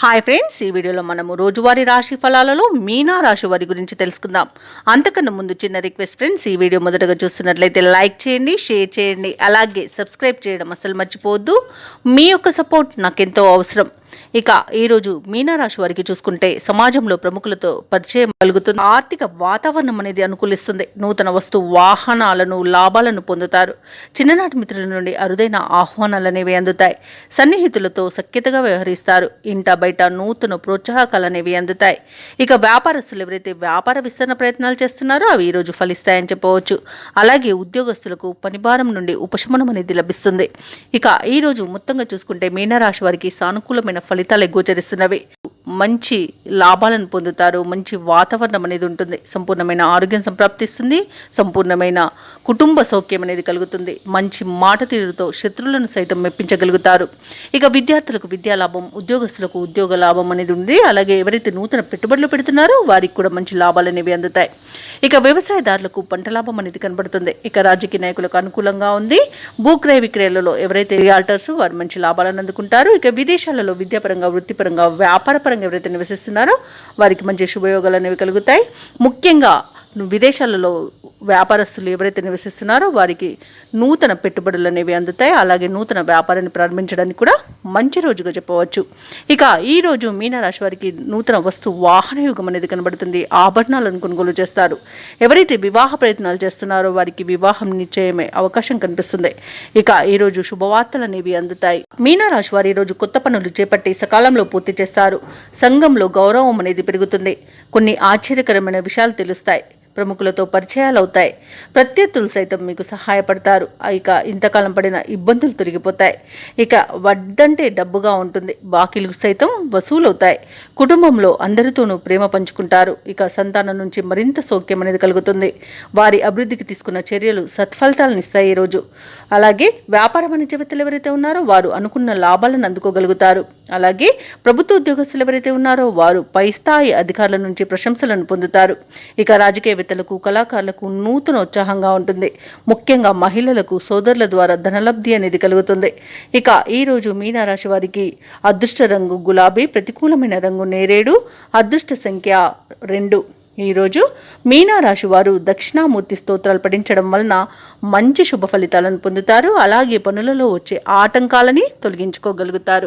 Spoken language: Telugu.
హాయ్ ఫ్రెండ్స్, ఈ వీడియోలో మనము రోజువారీ రాశి ఫలాలలో మీనా రాశి వారి గురించి తెలుసుకుందాం. అంతకన్నా ముందు చిన్న రిక్వెస్ట్ ఫ్రెండ్స్, ఈ వీడియో మొదటగా చూస్తున్నట్లయితే లైక్ చేయండి, షేర్ చేయండి, అలాగే సబ్స్క్రైబ్ చేయడం అసలు మర్చిపోవద్దు. మీ యొక్క సపోర్ట్ నాకెంతో అవసరం. ఇక ఈరోజు మీనరాశి వారికి చూసుకుంటే సమాజంలో ప్రముఖులతో పరిచయం కలుగుతుంది. ఆర్థిక వాతావరణం అనేది అనుకూలిస్తుంది. నూతన వస్తు వాహనాలను లాభాలను పొందుతారు. చిన్ననాటి మిత్రుల నుండి అరుదైన ఆహ్వానాలు అనేవి అందుతాయి. సన్నిహితులతో సఖ్యతగా వ్యవహరిస్తారు. ఇంట బయట నూతన ప్రోత్సాహకాలు అనేవి అందుతాయి. ఇక వ్యాపారస్తులు ఎవరైతే వ్యాపార విస్తరణ ప్రయత్నాలు చేస్తున్నారో అవి ఈరోజు ఫలిస్తాయని చెప్పవచ్చు. అలాగే ఉద్యోగస్తులకు పనిభారం నుండి ఉపశమనం అనేది లభిస్తుంది. ఇక ఈరోజు మొత్తంగా చూసుకుంటే మీనరాశి వారికి సానుకూలమైన ఫలితాలు గోచరిస్తున్నవి. మంచి లాభాలను పొందుతారు. మంచి వాతావరణం అనేది ఉంటుంది. సంపూర్ణమైన ఆరోగ్యం సంప్రాప్తిస్తుంది. సంపూర్ణమైన కుటుంబ సౌఖ్యం అనేది కలుగుతుంది. మంచి మాట తీరుతో శత్రువులను సైతం మెప్పించగలుగుతారు. ఇక విద్యార్థులకు విద్యా లాభం, ఉద్యోగస్తులకు ఉద్యోగ లాభం అనేది ఉంది. అలాగే ఎవరైతే నూతన పెట్టుబడులు పెడుతున్నారో వారికి కూడా మంచి లాభాలు అనేవి అందుతాయి. ఇక వ్యవసాయదారులకు పంట లాభం అనేది కనబడుతుంది. ఇక రాజకీయ నాయకులకు అనుకూలంగా ఉంది. భూక్రయ విక్రయాలలో ఎవరైతే రియాల్టర్స్ వారు మంచి లాభాలను అందుకుంటారు. ఇక విదేశాలలో విద్యాపరంగా, వృత్తిపరంగా, వ్యాపారపరంగా ఎవరైతే నివసిస్తున్నారో వారికి మంచి శుభయోగాలు అనేవి కలుగుతాయి. ముఖ్యంగా విదేశాలలో వ్యాపారస్తులు ఎవరైతే నివసిస్తున్నారో వారికి నూతన పెట్టుబడులు అనేవి అందుతాయి. అలాగే నూతన వ్యాపారాన్ని ప్రారంభించడానికి కూడా మంచి రోజుగా చెప్పవచ్చు. ఇక ఈరోజు మీనరాశి వారికి నూతన వస్తు వాహన యుగం అనేది కనబడుతుంది. ఆభరణాలను కొనుగోలు చేస్తారు. ఎవరైతే వివాహ ప్రయత్నాలు చేస్తున్నారో వారికి వివాహం నిశ్చయమే అవకాశం కనిపిస్తుంది. ఇక ఈరోజు శుభవార్తలు అనేవి అందుతాయి. మీనరాశి వారు ఈరోజు కొత్త పనులు చేపట్టి సకాలంలో పూర్తి చేస్తారు. సంఘంలో గౌరవం అనేది పెరుగుతుంది. కొన్ని ఆశ్చర్యకరమైన విషయాలు తెలుస్తాయి. ప్రముఖులతో పరిచయాలు అవుతాయి. ప్రత్యర్థులు సైతం మీకు సహాయపడతారు. ఇక ఇంతకాలం పడిన ఇబ్బందులు తొలగిపోతాయి. ఇక వడ్డంటే డబ్బుగా ఉంటుంది. బాకీలు సైతం వసూలవుతాయి. కుటుంబంలో అందరితోనూ ప్రేమ పంచుకుంటారు. ఇక సంతానం నుంచి మరింత సౌఖ్యం అనేది కలుగుతుంది. వారి అభివృద్ధికి తీసుకున్న చర్యలు సత్ఫలితాలను ఇస్తాయి ఈరోజు. అలాగే వ్యాపార వాణిజ్యవేత్తలు ఎవరైతే ఉన్నారో వారు అనుకున్న లాభాలను అందుకోగలుగుతారు. అలాగే ప్రభుత్వ ఉద్యోగస్తులు ఎవరైతే ఉన్నారో వారు పై స్థాయి అధికారుల నుంచి ప్రశంసలను పొందుతారు. ఇక రాజకీయవేత్తలకు, కళాకారులకు నూతన ఉత్సాహంగా ఉంటుంది. ముఖ్యంగా మహిళలకు సోదరుల ద్వారా ధనలబ్ధి అనేది కలుగుతుంది. ఇక ఈరోజు మీనరాశి వారికి అదృష్ట రంగు గులాబీ, ప్రతికూలమైన రంగు నేరేడు, అదృష్ట సంఖ్య 2. ఈరోజు మీనరాశి వారు దక్షిణామూర్తి స్తోత్రాలు పఠించడం వలన మంచి శుభ ఫలితాలను పొందుతారు. అలాగే పనులలో వచ్చే ఆటంకాలని తొలగించుకోగలుగుతారు.